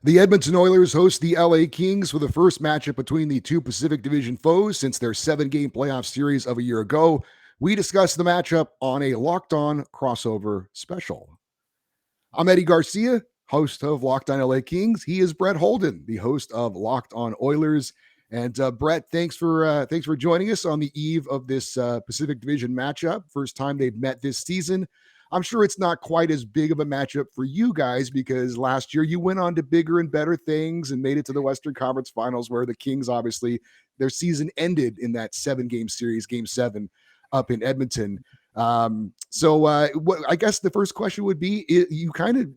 The Edmonton Oilers host the LA Kings for the first matchup between the two Pacific Division foes since their 7-game playoff series of a year ago. We discuss the matchup on a Locked On crossover special. I'm Eddie Garcia, host of Locked On LA Kings. He is Brett Holden, the host of Locked On Oilers. And Brett, thanks for joining us on the eve of this Pacific Division matchup. First time they've met this season. I'm sure it's not quite as big of a matchup for you guys because last year you went on to bigger and better things and made it to the Western Conference Finals, where the Kings obviously their season ended in that 7-game series, Game 7, up in Edmonton. What I guess the first question would be: you kind of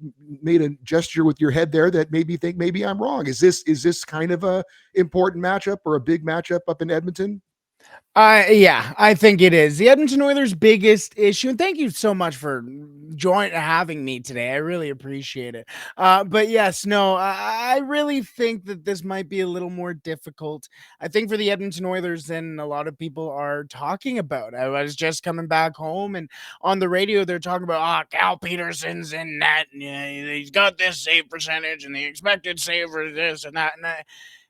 made a gesture with your head there that made me think maybe I'm wrong. Is this kind of a important matchup or a big matchup up in Edmonton? Yeah, I think it is the Edmonton Oilers' biggest issue. And thank you so much for having me today. I really appreciate it. But yes, no, I really think that this might be a little more difficult. I think for the Edmonton Oilers than a lot of people are talking about. I was just coming back home, and on the radio they're talking about Cal Peterson's in net. And, he's got this save percentage and the expected save for this and that.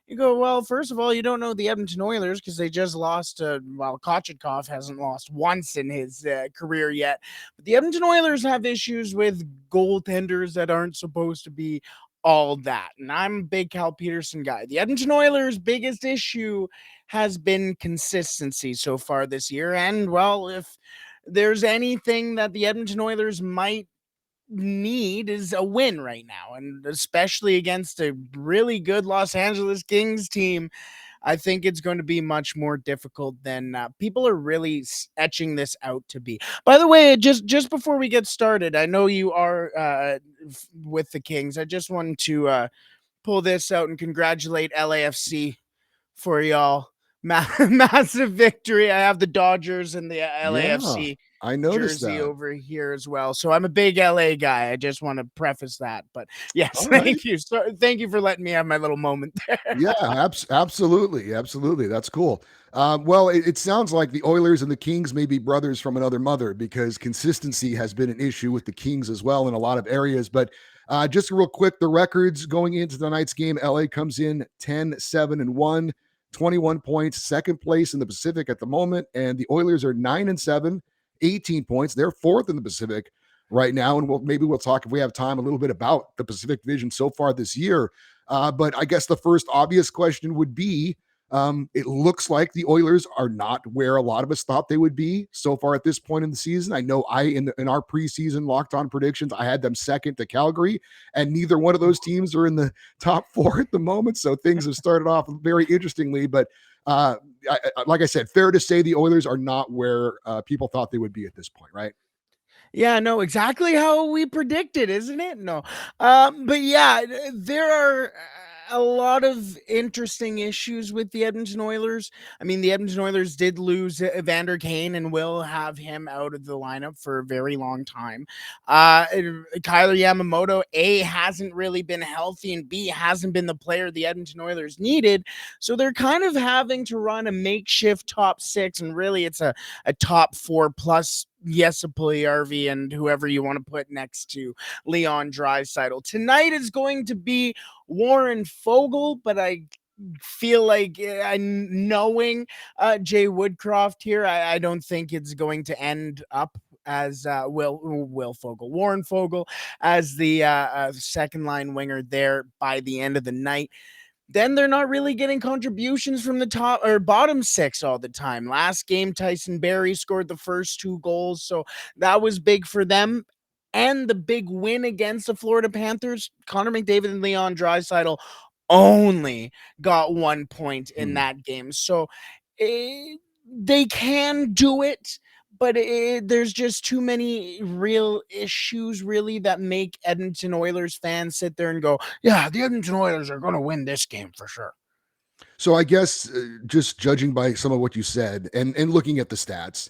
You go, well, first of all, you don't know the Edmonton Oilers because they just lost. Kochetkov hasn't lost once in his career yet. But the Edmonton Oilers have issues with goaltenders that aren't supposed to be all that. And I'm a big Cal Peterson guy. The Edmonton Oilers' biggest issue has been consistency so far this year. And, well, if there's anything that the Edmonton Oilers might need is a win right now, and especially against a really good Los Angeles Kings team. I think it's going to be much more difficult than people are really etching this out to be. By the way, just before we get started, I know you are with the Kings. I just wanted to pull this out and congratulate LAFC for y'all. Massive victory. I have the Dodgers and the Yeah, LAFC I noticed jersey that. over here as well. So I'm a big LA guy. I just want to preface that. But yes, All right. thank you. So thank you for letting me have my little moment there. Yeah, absolutely. That's cool. Well, it sounds like the Oilers and the Kings may be brothers from another mother because consistency has been an issue with the Kings as well in a lot of areas. But just real quick, the records going into tonight's game: LA comes in 10-7-1, 21 points, second place in the Pacific at the moment, and the Oilers are 9-7, 18 points. They're fourth in the Pacific right now, and maybe we'll talk if we have time a little bit about the Pacific Division so far this year. But I guess the first obvious question would be it looks like the Oilers are not where a lot of us thought they would be so far at this point in the season. I know in our preseason locked on predictions, I had them second to Calgary, and neither one of those teams are in the top four at the moment. So things have started off very interestingly. But like I said, fair to say the Oilers are not where people thought they would be at this point, right? Yeah, no, exactly how we predicted, isn't it? No. But yeah, there are a lot of interesting issues with the Edmonton Oilers. I mean, the Edmonton Oilers did lose Evander Kane and will have him out of the lineup for a very long time. Kyler Yamamoto, A, hasn't really been healthy, and B, hasn't been the player the Edmonton Oilers needed. So they're kind of having to run a makeshift top six, and really it's a top four plus Pugliarvi and whoever you want to put next to Leon Draisaitl. Tonight is going to be Warren Fogle, but I feel like knowing Jay Woodcroft here, I don't think it's going to end up as Warren Fogle as the second line winger there by the end of the night. Then they're not really getting contributions from the top or bottom six all the time. Last game, Tyson Berry scored the first two goals, so that was big for them. And the big win against the Florida Panthers, Connor McDavid and Leon Draisaitl only got 1 point in Hmm. that game. So they can do it, but there's just too many real issues, really, that make Edmonton Oilers fans sit there and go, yeah, the Edmonton Oilers are going to win this game for sure. So I guess just judging by some of what you said and looking at the stats,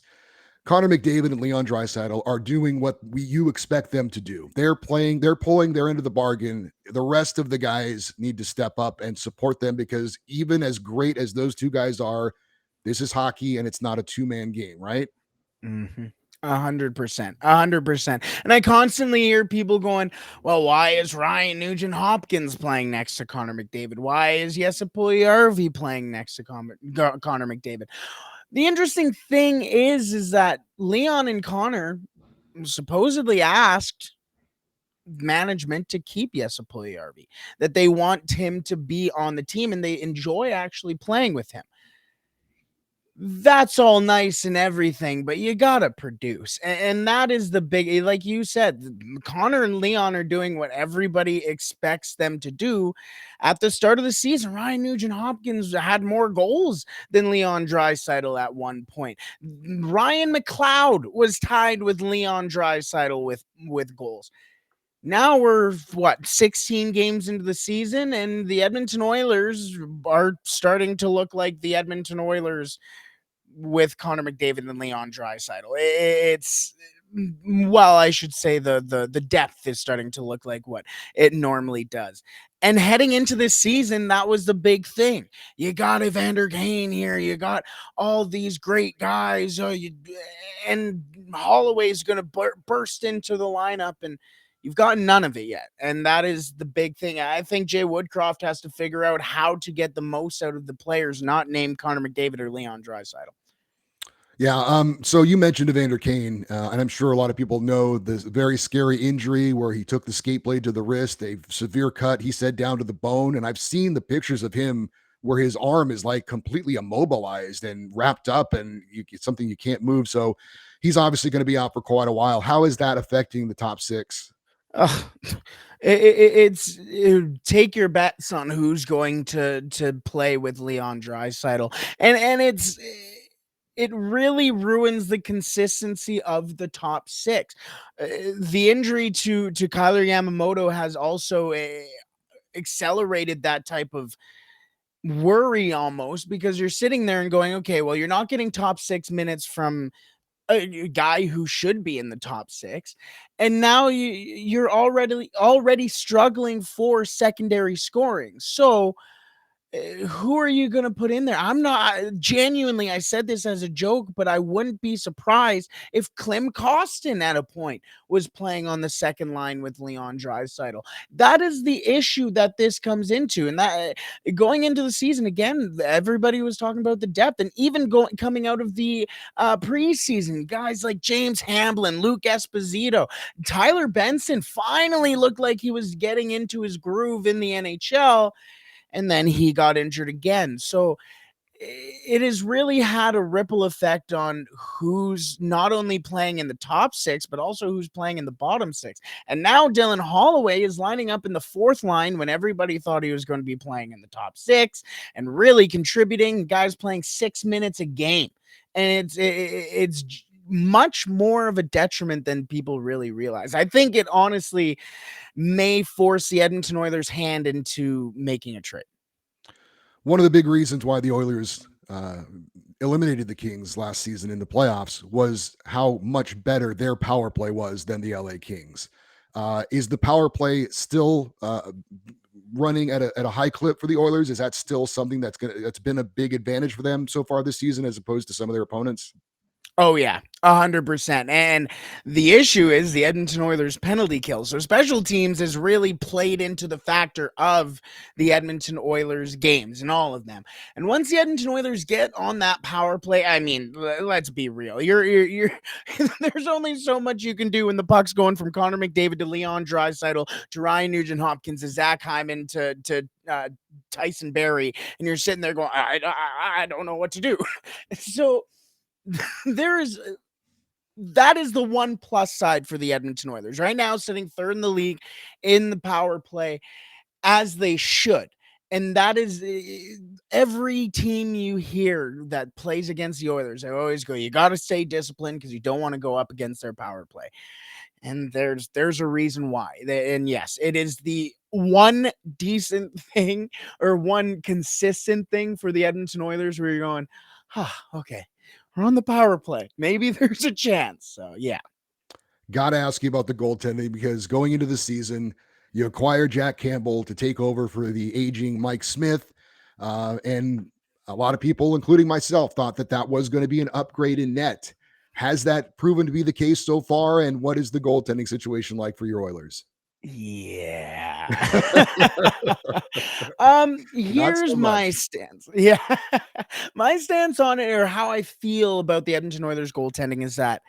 Connor McDavid and Leon Draisaitl are doing what you expect them to do. They're pulling their end of the bargain. The rest of the guys need to step up and support them because even as great as those two guys are, this is hockey and it's not a two-man game, right? Mm-hmm. 100%, 100%. And I constantly hear people going, well, why is Ryan Nugent Hopkins playing next to Connor McDavid? Why is Jesse Puljujärvi playing next to Connor McDavid? The interesting thing is that Leon and Connor supposedly asked management to keep Jesse Puljujärvi, that they want him to be on the team and they enjoy actually playing with him. That's all nice and everything, but you gotta produce. And that is the big, like you said, Connor and Leon are doing what everybody expects them to do. At the start of the season, Ryan Nugent Hopkins had more goals than Leon Draisaitl at one point. Ryan McLeod was tied with Leon Draisaitl with goals. Now we're 16 games into the season, and the Edmonton Oilers are starting to look like the Edmonton Oilers with Connor McDavid and Leon Draisaitl. It's I should say the depth is starting to look like what it normally does. And heading into this season, that was the big thing. You got Evander Kane here. You got all these great guys. And Holloway's going to burst into the lineup, and you've gotten none of it yet. And that is the big thing. I think Jay Woodcroft has to figure out how to get the most out of the players not named Connor McDavid or Leon Draisaitl. Yeah. So you mentioned Evander Kane, and I'm sure a lot of people know this very scary injury where he took the skate blade to the wrist, a severe cut, he said, down to the bone. And I've seen the pictures of him where his arm is like completely immobilized and wrapped up, and it's something you can't move. So he's obviously going to be out for quite a while. How is that affecting the top six? Uh, take your bets on who's going to play with Leon Draisaitl, and it really ruins the consistency of the top six. The injury to Kyler Yamamoto has also accelerated that type of worry almost, because you're sitting there and going, okay, well, you're not getting top 6 minutes from a guy who should be in the top six, and now you're already struggling for secondary scoring. So who are you going to put in there? I'm not genuinely, I said this as a joke, but I wouldn't be surprised if Klim Kostin at a point was playing on the second line with Leon Draisaitl. That is the issue that this comes into. And that going into the season, again, everybody was talking about the depth, and even coming out of the preseason, guys like James Hamblin, Luke Esposito, Tyler Benson finally looked like he was getting into his groove in the NHL, and then he got injured again. So it has really had a ripple effect on who's not only playing in the top six, but also who's playing in the bottom six. And now Dylan Holloway is lining up in the fourth line when everybody thought he was going to be playing in the top six and really contributing. Guys playing 6 minutes a game. And it's much more of a detriment than people really realize. I think it honestly may force the Edmonton Oilers' hand into making a trade. One of the big reasons why the Oilers eliminated the Kings last season in the playoffs was how much better their power play was than the LA Kings. Is the power play still running at a high clip for the Oilers? Is that still something that's been a big advantage for them so far this season as opposed to some of their opponents? Oh yeah, 100%. And the issue is the Edmonton Oilers penalty kill. So special teams has really played into the factor of the Edmonton Oilers games and all of them. And once the Edmonton Oilers get on that power play, I mean, let's be real. You're there's only so much you can do when the puck's going from Connor McDavid to Leon Draisaitl to Ryan Nugent Hopkins to Zach Hyman to Tyson Barrie, and you're sitting there going, I don't know what to do. So that is the one plus side for the Edmonton Oilers right now, sitting third in the league in the power play, as they should. And that is every team you hear that plays against the Oilers, I always go, you got to stay disciplined because you don't want to go up against their power play. And there's a reason why. And yes, it is the one decent thing or one consistent thing for the Edmonton Oilers where you're going, okay, we're on the power play. Maybe there's a chance. So yeah. Got to ask you about the goaltending, because going into the season, you acquired Jack Campbell to take over for the aging Mike Smith. And a lot of people, including myself, thought that was going to be an upgrade in net. Has that proven to be the case so far? And what is the goaltending situation like for your Oilers? Yeah. Not so Here's my much. stance. Yeah. My stance on it, or how I feel about the Edmonton Oilers goaltending, is that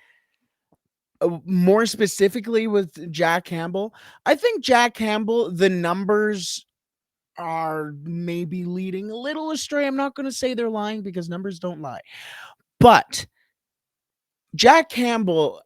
more specifically with Jack Campbell, I think Jack Campbell, the numbers are maybe leading a little astray. I'm not going to say they're lying because numbers don't lie. But Jack Campbell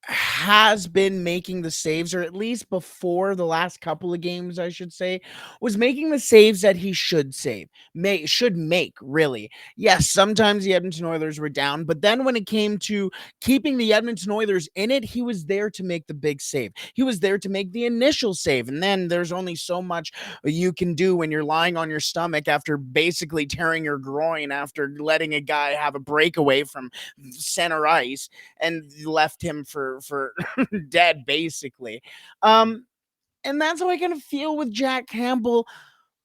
has been making the saves, or at least before the last couple of games, I should say, was making the saves that he should should make, really. Yes, sometimes the Edmonton Oilers were down, but then when it came to keeping the Edmonton Oilers in it, he was there to make the big save. He was there to make the initial save, and then there's only so much you can do when you're lying on your stomach after basically tearing your groin after letting a guy have a breakaway from center ice and left him for dead, basically. Um, and that's how I kind of feel with Jack Campbell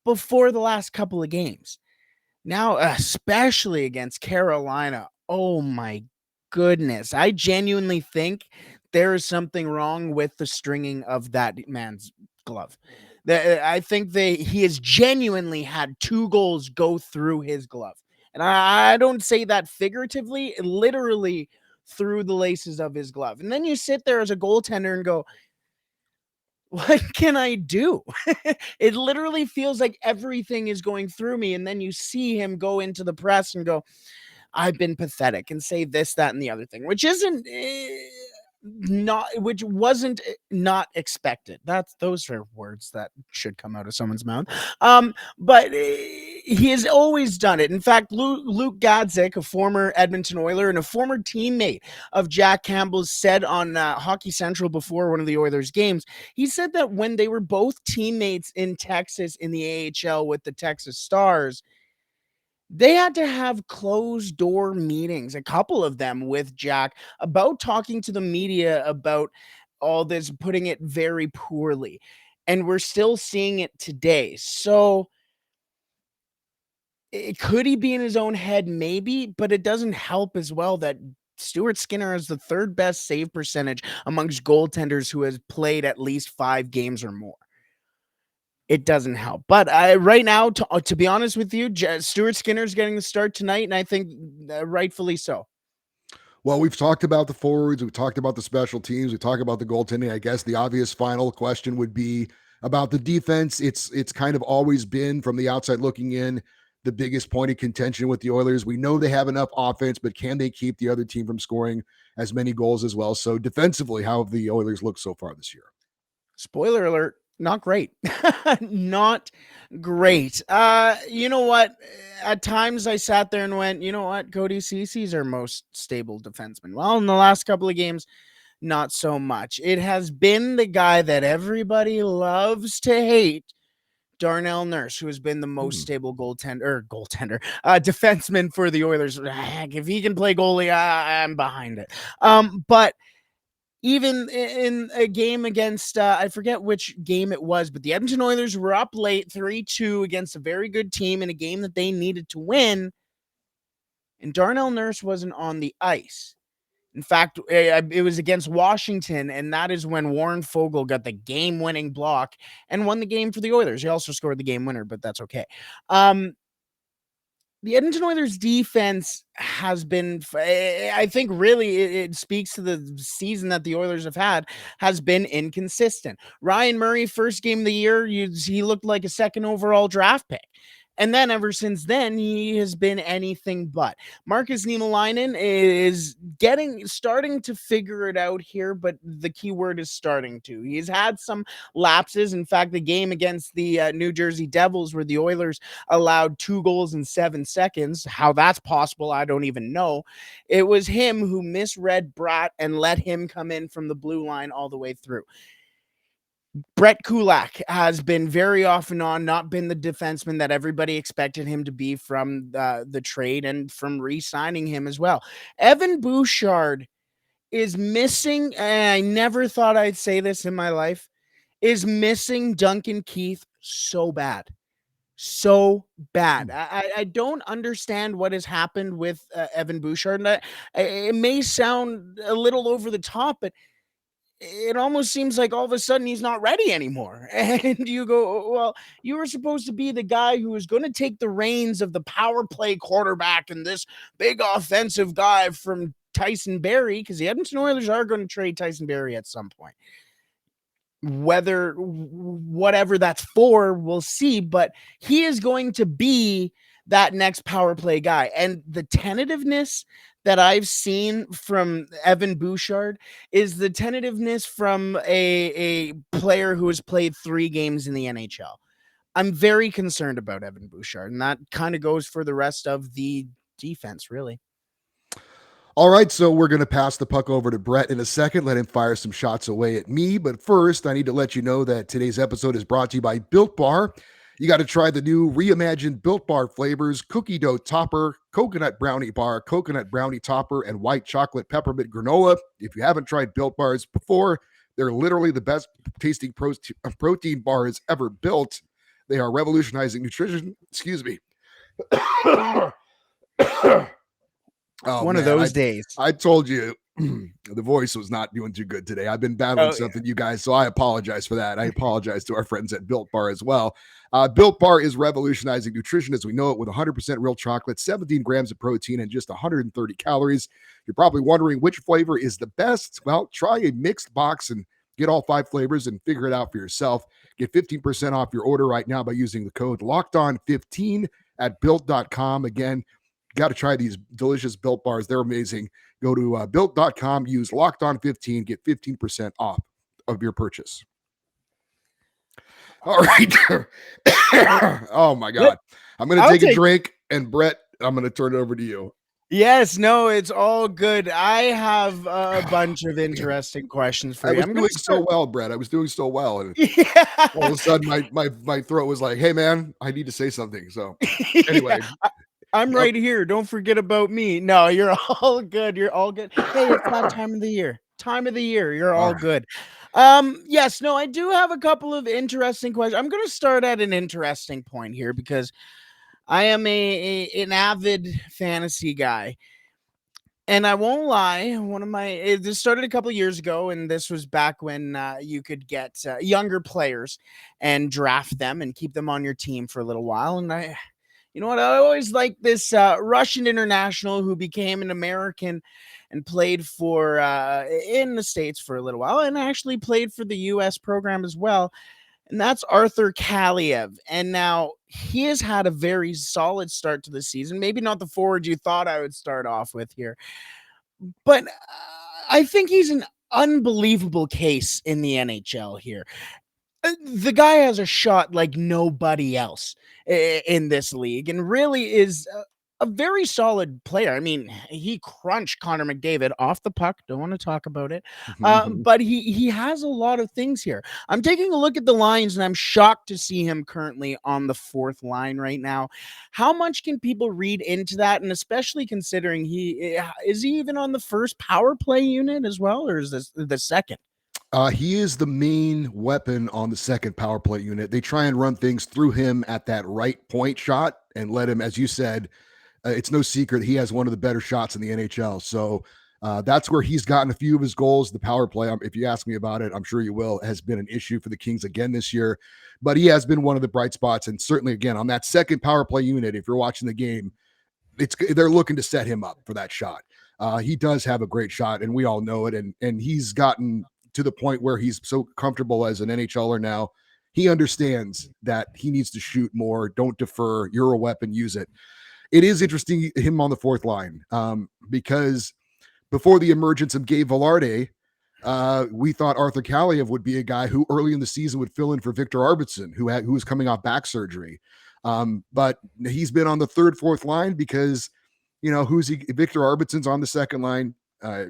before the last couple of games. Now, especially against Carolina, oh my goodness, I genuinely think there is something wrong with the stringing of that man's glove. I think he has genuinely had 2 goals go through his glove. And I don't say that figuratively, literally through the laces of his glove. And then you sit there as a goaltender and go, what can I do? It literally feels like everything is going through me. And then you see him go into the press and go, I've been pathetic, and say this, that, and the other thing, which isn't not, which wasn't not expected. Those are words that should come out of someone's mouth. But he has always done it. In fact, Luke Gadzik, a former Edmonton Oiler and a former teammate of Jack Campbell's, said on Hockey Central before one of the Oilers games, he said that when they were both teammates in Texas in the AHL with the Texas Stars, they had to have closed door meetings, a couple of them with Jack, about talking to the media about all this, putting it very poorly. And we're still seeing it today. So could he be in his own head? Maybe, but it doesn't help as well that Stuart Skinner has the third best save percentage amongst goaltenders who has played at least 5 games or more. It doesn't help. But right now, to be honest with you, Stuart Skinner's getting the start tonight, and I think rightfully so. Well, we've talked about the forwards, we've talked about the special teams, we talked about the goaltending. I guess the obvious final question would be about the defense. It's kind of always been, from the outside looking in, the biggest point of contention with the Oilers. We know they have enough offense, but can they keep the other team from scoring as many goals as well? So defensively, how have the Oilers looked so far this year? Spoiler alert, not great. Not great. You know what? At times I sat there and went, you know what? Cody Cece's our most stable defenseman. Well, in the last couple of games, not so much. It has been the guy that everybody loves to hate, Darnell Nurse, who has been the most stable defenseman for the Oilers. Heck, if he can play goalie, I'm behind it. But even in a game against, I forget which game it was, but the Edmonton Oilers were up late 3-2 against a very good team in a game that they needed to win, and Darnell Nurse wasn't on the ice. In fact, it was against Washington, and that is when Warren Fogle got the game-winning block and won the game for the Oilers. He also scored the game winner, but that's okay. The Edmonton Oilers defense has been, I think really it speaks to the season that the Oilers have had, has been inconsistent. Ryan Murray, first game of the year, he looked like a second overall draft pick. And then ever since then, he has been anything but. Marcus Niemelainen is starting to figure it out here, but the key word is starting to. He's had some lapses. In fact, the game against the New Jersey Devils, where the Oilers allowed 2 goals in 7 seconds, how that's possible, I don't even know. It was him who misread Bratt and let him come in from the blue line all the way through. Brett Kulak has been very off and on, not been the defenseman that everybody expected him to be from the trade and from re-signing him as well. Evan Bouchard is missing, and I never thought I'd say this in my life, is missing Duncan Keith so bad. so bad. I don't understand what has happened with Evan Bouchard. And it may sound a little over the top, but it almost seems like all of a sudden he's not ready anymore. And you go, well, you were supposed to be the guy who was going to take the reins of the power play quarterback and this big offensive guy from Tyson Berry, because the Edmonton Oilers are going to trade Tyson Berry at some point. Whatever that's for, we'll see, but he is going to be that next power play guy. And the tentativeness that I've seen from Evan Bouchard is the tentativeness from a player who has played 3 games in the NHL. I'm very concerned about Evan Bouchard, and that kind of goes for the rest of the defense, really. All right, so we're going to pass the puck over to Brett in a second, let him fire some shots away at me. But first, I need to let you know that today's episode is brought to you by Built Bar. You got to try the new reimagined Built Bar flavors: cookie dough topper, coconut brownie bar, coconut brownie topper, and white chocolate peppermint granola. If you haven't tried Built Bars before, they're literally the best tasting protein bars ever built. They are revolutionizing nutrition. Excuse me. Oh, One of man, those days. I told you the voice was not doing too good today. I've been battling something, you guys, so I apologize for that. I apologize to our friends at Built Bar as well. Built Bar is revolutionizing nutrition as we know it, with 100% real chocolate, 17 grams of protein, and just 130 calories. You're probably wondering which flavor is the best. Well, try a mixed box and get all 5 flavors and figure it out for yourself. Get 15% off your order right now by using the code LOCKEDON15 at built.com. Again, got to try these delicious Built Bars. They're amazing. Go to built.com, use LOCKEDON15, get 15% off of your purchase. All right. Oh, my God. I'm going to take a drink, and Brett, I'm going to turn it over to you. Yes, no, it's all good. I have a bunch of interesting questions for you. I'm doing so well, Brett. I was doing so well. And all of a sudden, my throat was like, hey, man, I need to say something. So anyway. I'm right here. Don't forget about me. No, you're all good. You're all good. Hey, it's that time of the year. You're all good. Yes, no, I do have a couple of interesting questions. I'm going to start at an interesting point here because I am an avid fantasy guy. And I won't lie, this started a couple of years ago, and this was back when you could get younger players and draft them and keep them on your team for a little while. And you know what? I always liked this Russian international who became an American and played for in the States for a little while, and actually played for the U.S. program as well. And that's Arthur Kaliev. And now he has had a very solid start to the season. Maybe not the forward you thought I would start off with here, but I think he's an unbelievable case in the NHL here. The guy has a shot like nobody else in this league and really is a very solid player. I mean, he crunched Connor McDavid off the puck. Don't want to talk about it. But he has a lot of things here. I'm taking a look at the lines and I'm shocked to see him currently on the 4th line right now. How much can people read into that? And especially considering is he even on the first power play unit as well? Or is this the second? He is the main weapon on the second power play unit. They try and run things through him at that right point shot and let him, as you said, it's no secret he has one of the better shots in the NHL. So that's where he's gotten a few of his goals. The power play, if you ask me about it, I'm sure you will, has been an issue for the Kings again this year. But he has been one of the bright spots. And certainly, again, on that second power play unit, if you're watching the game, they're looking to set him up for that shot. He does have a great shot, and we all know it. And he's gotten to the point where he's so comfortable as an NHLer now. He understands that he needs to shoot more. Don't defer. You're a weapon. Use it. It is interesting him on the 4th line because before the emergence of Gabe Velarde, we thought Arthur Kaliev would be a guy who early in the season would fill in for Victor Arvidsson, who was coming off back surgery. But he's been on the 3rd, 4th line because, who's he? Victor Arvidsson's on the 2nd line.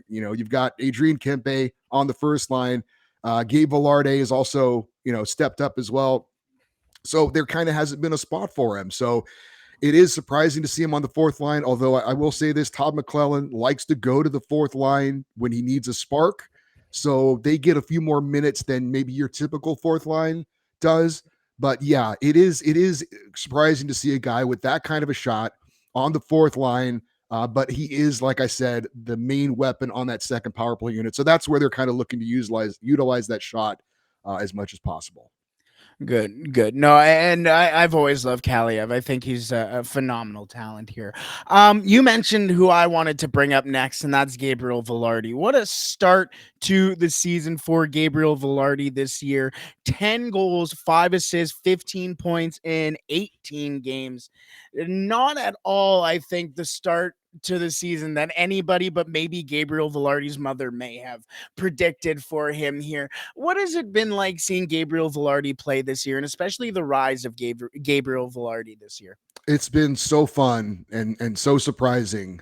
You've got Adrian Kempe on the 1st line. Gabe Velarde is also, stepped up as well. So there kind of hasn't been a spot for him. So it is surprising to see him on the 4th line. Although I will say this, Todd McClellan likes to go to the 4th line when he needs a spark. So they get a few more minutes than maybe your typical 4th line does. But yeah, it is surprising to see a guy with that kind of a shot on the fourth line. But he is, like I said, the main weapon on that second power play unit. So that's where they're kind of looking to utilize that shot as much as possible. Good, good. No, and I've always loved Kaliev. I think he's a phenomenal talent here. You mentioned who I wanted to bring up next, and that's Gabriel Velarde. What a start to the season for Gabriel Velarde this year. 10 goals, 5 assists, 15 points in 18 games. Not at all, I think, the start to the season that anybody but maybe Gabriel Velarde's mother may have predicted for him here. What has it been like seeing Gabriel Velarde play this year, and especially the rise of Gabriel Velarde this year? It's been so fun and so surprising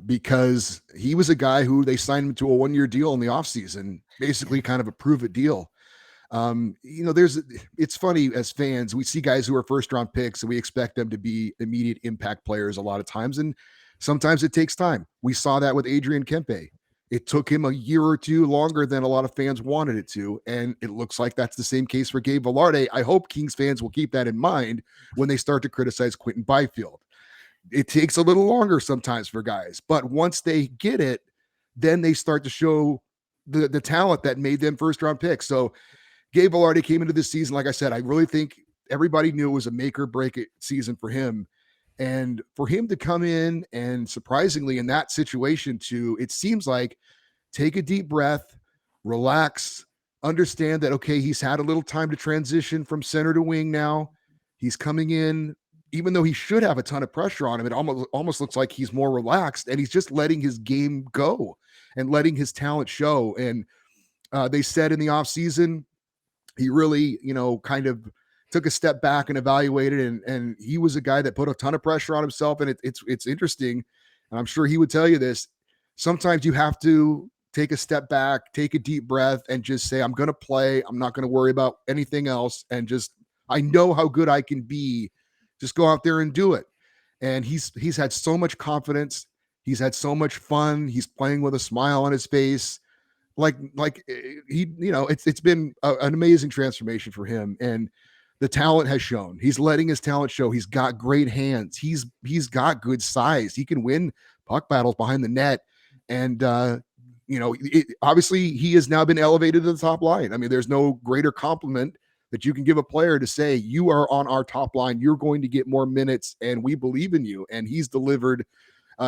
because he was a guy who they signed him to a 1 year deal in the offseason, basically kind of a prove it deal. It's funny as fans, we see guys who are first round picks and we expect them to be immediate impact players a lot of times. And sometimes it takes time. We saw that with Adrian Kempe. It took him a year or two longer than a lot of fans wanted it to. And it looks like that's the same case for Gabe Velarde. I hope Kings fans will keep that in mind when they start to criticize Quentin Byfield. It takes a little longer sometimes for guys, but once they get it, then they start to show the talent that made them first round picks. So Gabe Velarde came into this season. Like I said, I really think everybody knew it was a make or break it season for him. And for him to come in and surprisingly in that situation to, it seems like take a deep breath, relax, understand that, okay, he's had a little time to transition from center to wing now. He's coming in, even though he should have a ton of pressure on him, it almost looks like he's more relaxed and he's just letting his game go and letting his talent show. And they said in the offseason, he really, kind of took a step back and evaluated, and he was a guy that put a ton of pressure on himself. And it's interesting, and I'm sure he would tell you this. Sometimes you have to take a step back, take a deep breath, and just say, "I'm going to play. I'm not going to worry about anything else, and just I know how good I can be. Just go out there and do it." And he's had so much confidence. He's had so much fun. He's playing with a smile on his face it's been an amazing transformation for him, and the talent has shown. He's letting his talent show. He's got great hands. He's got good size. He can win puck battles behind the net, and obviously he has now been elevated to the top line. I mean, there's no greater compliment that you can give a player to say, you are on our top line, you're going to get more minutes and we believe in you. And he's delivered.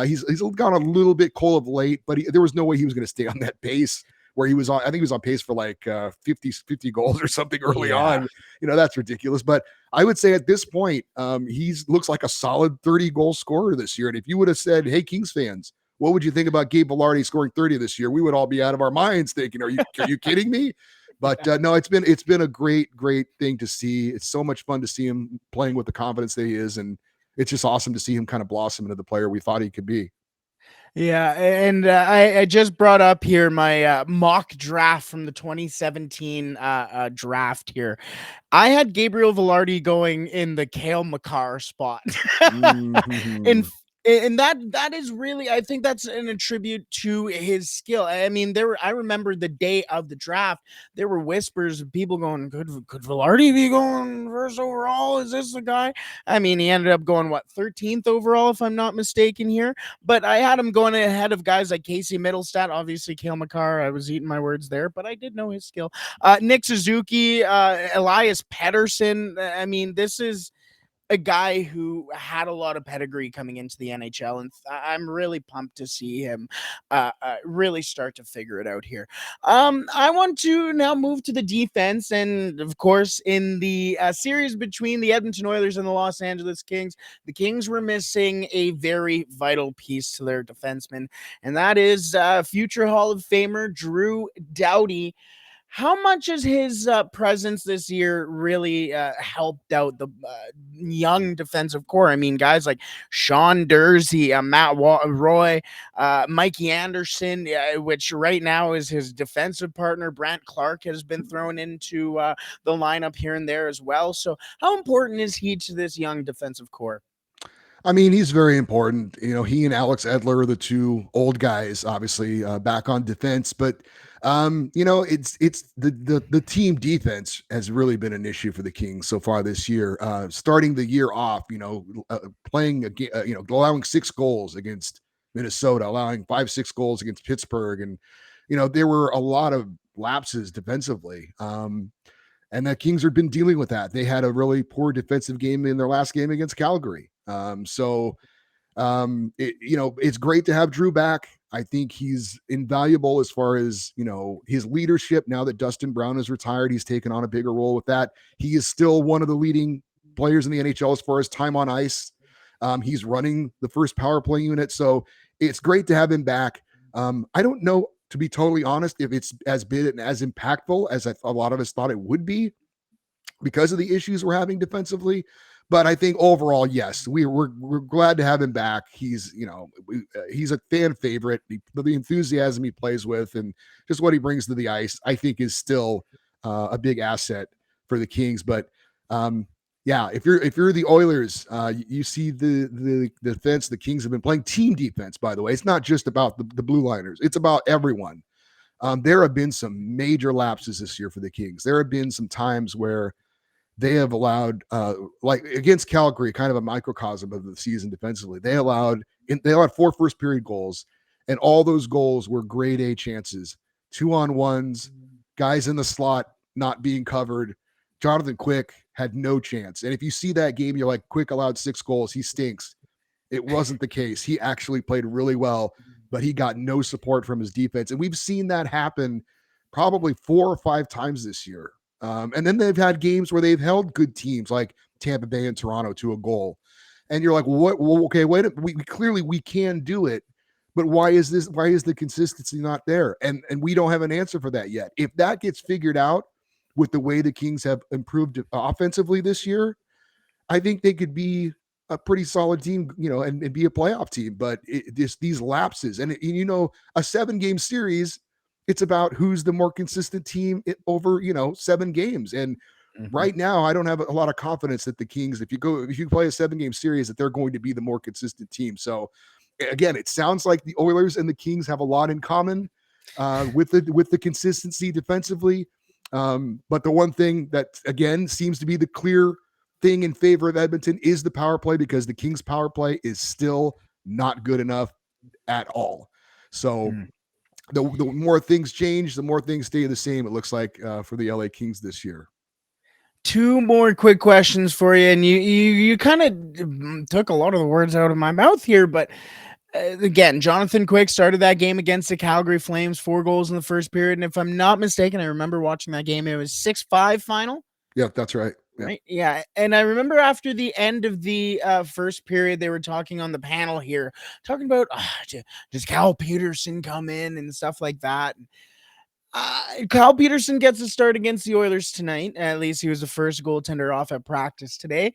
He's gone a little bit cold of late, but there was no way he was going to stay on that pace where he was on. I think he was on pace for like 50 goals or something early on. That's ridiculous. But I would say at this point, he's looks like a solid 30 goal scorer this year. And if you would have said, hey, Kings fans, what would you think about Gabe Velarde scoring 30 this year? We would all be out of our minds thinking, are you kidding me? But no, it's been a great thing to see. It's so much fun to see him playing with the confidence that he is. And it's just awesome to see him kind of blossom into the player we thought he could be. Yeah, and I just brought up here my mock draft from the 2017 draft here. I had Gabriel Velarde going in the Cale Makar spot. Mm-hmm. And that is really, I think that's an attribute to his skill. I mean, I remember the day of the draft, there were whispers of people going, could Velarde be going first overall? Is this the guy? I mean, he ended up going 13th overall, if I'm not mistaken here. But I had him going ahead of guys like Casey Middlestat, obviously Cale Makar. I was eating my words there, but I did know his skill. Nick Suzuki, Elias Pettersson. I mean, this is a guy who had a lot of pedigree coming into the NHL, and I'm really pumped to see him really start to figure it out here. I want to now move to the defense, and of course, in the series between the Edmonton Oilers and the Los Angeles Kings, the Kings were missing a very vital piece to their defenseman, and that is future Hall of Famer Drew Doughty. How much has his presence this year really helped out the young defensive core? I mean, guys like Sean Dursey, Roy, Mikey Anderson, which right now is his defensive partner. Brant Clark has been thrown into the lineup here and there as well. So how important is he to this young defensive core? I mean, he's very important. He and Alex Edler are the two old guys, obviously, back on defense. But It's the team defense has really been an issue for the Kings so far this year. Starting the year off, playing allowing 6 goals against Minnesota, allowing 5-6 goals against Pittsburgh, and there were a lot of lapses defensively. And the Kings have been dealing with that. They had a really poor defensive game in their last game against Calgary. It's great to have Drew back. I think he's invaluable as far as, his leadership. Now that Dustin Brown is retired, he's taken on a bigger role with that. He is still one of the leading players in the NHL as far as time on ice. He's running the first power play unit. So it's great to have him back. I don't know, to be totally honest, if it's as big and as impactful as a lot of us thought it would be because of the issues we're having defensively. But I think overall, yes, we're glad to have him back. He's he's a fan favorite. The enthusiasm he plays with and just what he brings to the ice, I think, is still a big asset for the Kings. But yeah, if you're the Oilers, you see the defense. The Kings have been playing team defense. By the way, it's not just about the blue liners; it's about everyone. There have been some major lapses this year for the Kings. There have been some times where they have allowed, like against Calgary, kind of a microcosm of the season defensively. They allowed 4 first period goals, and all those goals were grade A chances, 2-on-1s, guys in the slot not being covered. Jonathan Quick had no chance. And if you see that game, you're like, Quick allowed 6 goals. He stinks. It wasn't the case. He actually played really well, but he got no support from his defense. And we've seen that happen probably 4 or 5 times this year. And then they've had games where they've held good teams like Tampa Bay and Toronto to a goal. And you're like, what? Well, okay, wait. We clearly we can do it, but why is the consistency not there? And we don't have an answer for that yet. If that gets figured out with the way the Kings have improved offensively this year, I think they could be a pretty solid team, and be a playoff team. But these lapses, and a 7-game series, it's about who's the more consistent team over 7 games. And right now, I don't have a lot of confidence that the Kings, if you play a 7-game series, that they're going to be the more consistent team. So again, it sounds like the Oilers and the Kings have a lot in common with the consistency defensively. But the one thing that again seems to be the clear thing in favor of Edmonton is the power play, because the Kings power play is still not good enough at all. So the more things change, the more things stay the same, it looks like, for the LA Kings this year. 2 more quick questions for you, and you kind of took a lot of the words out of my mouth here, but again, Jonathan Quick started that game against the Calgary Flames, 4 goals in the first period, and if I'm not mistaken, I remember watching that game, it was 6-5 final. Yeah, that's right. Yeah. Right. Yeah. And I remember after the end of the first period, they were talking on the panel here, talking about does Cal Peterson come in and stuff like that. Cal Peterson gets a start against the Oilers tonight. At least he was the first goaltender off at practice today.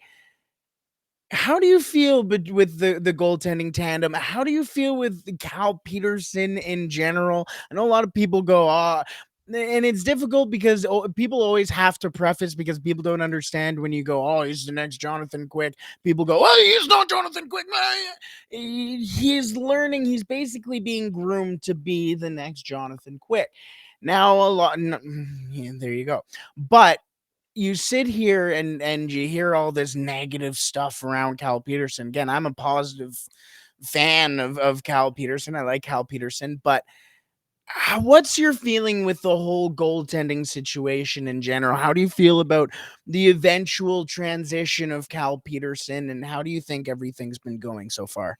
How do you feel with the goaltending tandem? How do you feel with Cal Peterson in general? I know a lot of people go, and it's difficult because people always have to preface, because people don't understand when you go, oh, he's the next Jonathan Quick. People go, oh, he's not Jonathan Quick. He's learning. He's basically being groomed to be the next Jonathan Quick. Now, there you go. But you sit here and you hear all this negative stuff around Cal Peterson. Again, I'm a positive fan of Cal Peterson. I like Cal Peterson, but what's your feeling with the whole goaltending situation in general? How do you feel about the eventual transition of Cal Peterson, and how do you think everything's been going so far?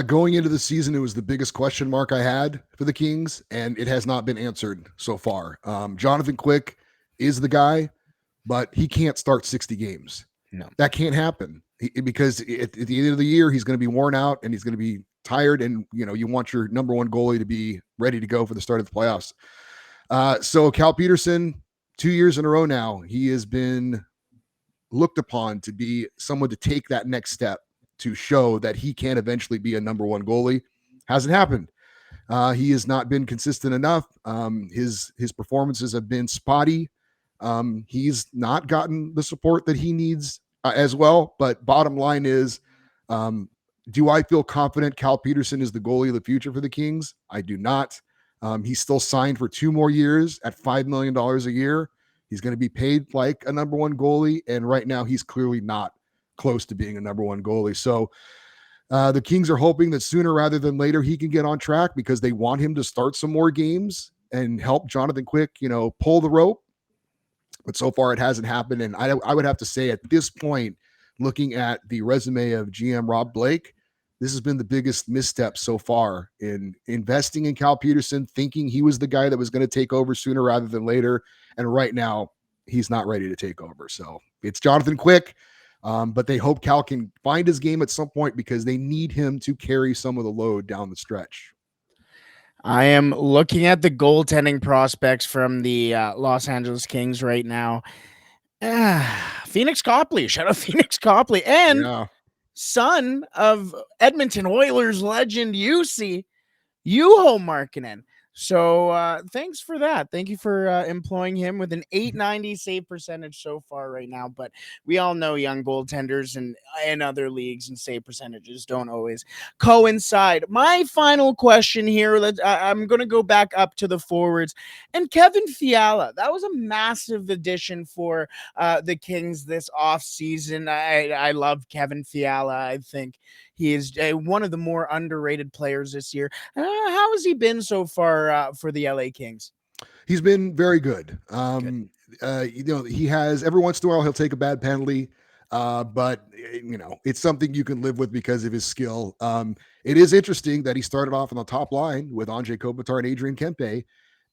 Going into the season, it was the biggest question mark I had for the Kings, and it has not been answered so far. Jonathan Quick is the guy, but he can't start 60 games. No, that can't happen, because at the end of the year, he's going to be worn out and he's going to be tired. And, you want your number 1 goalie to be ready to go for the start of the playoffs. So Cal Peterson, 2 years in a row now, he has been looked upon to be someone to take that next step to show that he can eventually be a number 1 goalie. Hasn't happened. He has not been consistent enough. His performances have been spotty. He's not gotten the support that he needs as well. But bottom line is, do I feel confident Cal Peterson is the goalie of the future for the Kings? I do not. He's still signed for 2 more years at $5 million a year. He's going to be paid like a number one goalie. And right now, he's clearly not close to being a number one goalie. So the Kings are hoping that sooner rather than later he can get on track because they want him to start some more games and help Jonathan Quick, pull the rope. But so far it hasn't happened. And I would have to say at this point, looking at the resume of GM Rob Blake, this has been the biggest misstep so far in investing in Cal Peterson, thinking he was the guy that was going to take over sooner rather than later. And right now, he's not ready to take over. So it's Jonathan Quick, but they hope Cal can find his game at some point because they need him to carry some of the load down the stretch. I am looking at the goaltending prospects from the Los Angeles Kings right now. Phoenix Copley, shout out Phoenix Copley, and son of Edmonton Oilers legend Jussi Juho Markkinen. So thanks for that. Thank you for employing him with an 890 save percentage so far right now. But we all know young goaltenders and in other leagues and save percentages don't always coincide. My final question here, I'm going to go back up to the forwards. And Kevin Fiala, that was a massive addition for the Kings this offseason. I love Kevin Fiala. I think he is one of the more underrated players this year. How has he been so far for the LA Kings? He's been very good. He has every once in a while he'll take a bad penalty, but it's something you can live with because of his skill. It is interesting that he started off on the top line with Anze Kopitar and Adrian Kempe,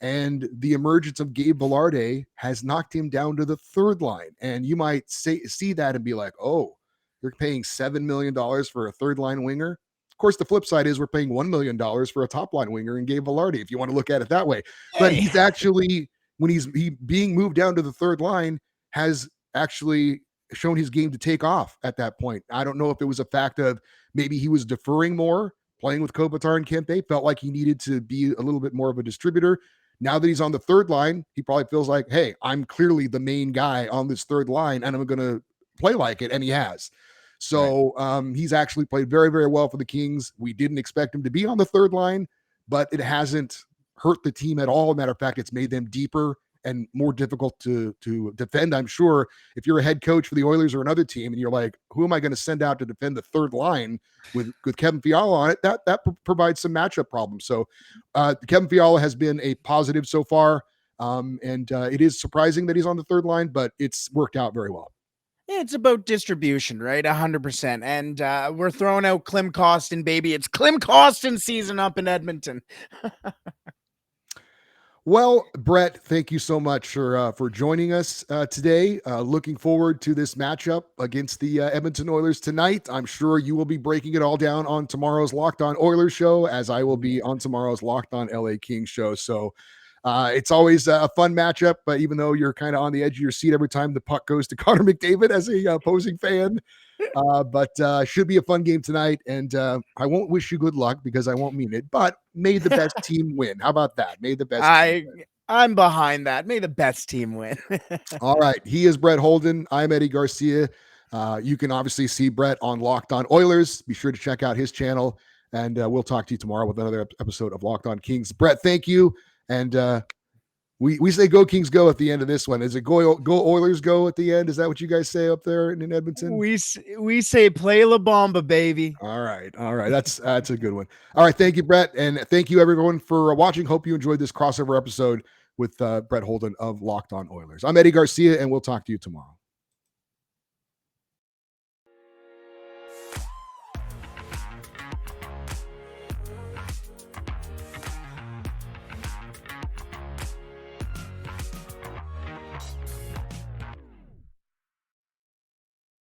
and the emergence of Gabe Velarde has knocked him down to the third line. And you might see that and be like, oh, you're paying $7 million for a third line winger. Of course, the flip side is we're paying $1 million for a top line winger in Gabe Velarde, if you want to look at it that way. But he's actually, when he's being moved down to the third line, has actually shown his game to take off at that point. I don't know if it was a fact of maybe he was deferring more, playing with Kopitar and Kempe, felt like he needed to be a little bit more of a distributor. Now that he's on the third line, he probably feels like, hey, I'm clearly the main guy on this third line, and I'm going to play like it, and he has. So he's actually played very, very well for the Kings. We didn't expect him to be on the third line, but it hasn't hurt the team at all. Matter of fact, it's made them deeper and more difficult to defend. I'm sure if you're a head coach for the Oilers or another team and you're like, who am I going to send out to defend the third line with Kevin Fiala on it? That provides some matchup problems. So Kevin Fiala has been a positive so far. And it is surprising that he's on the third line, but it's worked out very well. It's about distribution, right? 100%. And we're throwing out Klim Kostin, baby. It's Klim Kostin season up in Edmonton. Well, Brett, thank you so much for joining us today. Looking forward to this matchup against the Edmonton Oilers tonight. I'm sure you will be breaking it all down on tomorrow's Locked On Oilers show, as I will be on tomorrow's Locked On LA Kings show. So it's always a fun matchup, but even though you're kind of on the edge of your seat every time the puck goes to Connor McDavid as a opposing fan, but should be a fun game tonight. And I won't wish you good luck because I won't mean it, but may the best team win. How about that? May the best team win. I'm behind that. May the best team win. All right. He is Brett Holden. I'm Eddie Garcia. You can obviously see Brett on Locked On Oilers. Be sure to check out his channel, and we'll talk to you tomorrow with another episode of Locked On Kings. Brett, thank you. And we say go Kings go at the end of this one. Is it go Oilers go at the end? Is that what you guys say up there in Edmonton? We say play La Bamba, baby. All right. That's a good one. All right. Thank you, Brett. And thank you everyone for watching. Hope you enjoyed this crossover episode with Brett Holden of Locked On Oilers. I'm Eddie Garcia, and we'll talk to you tomorrow.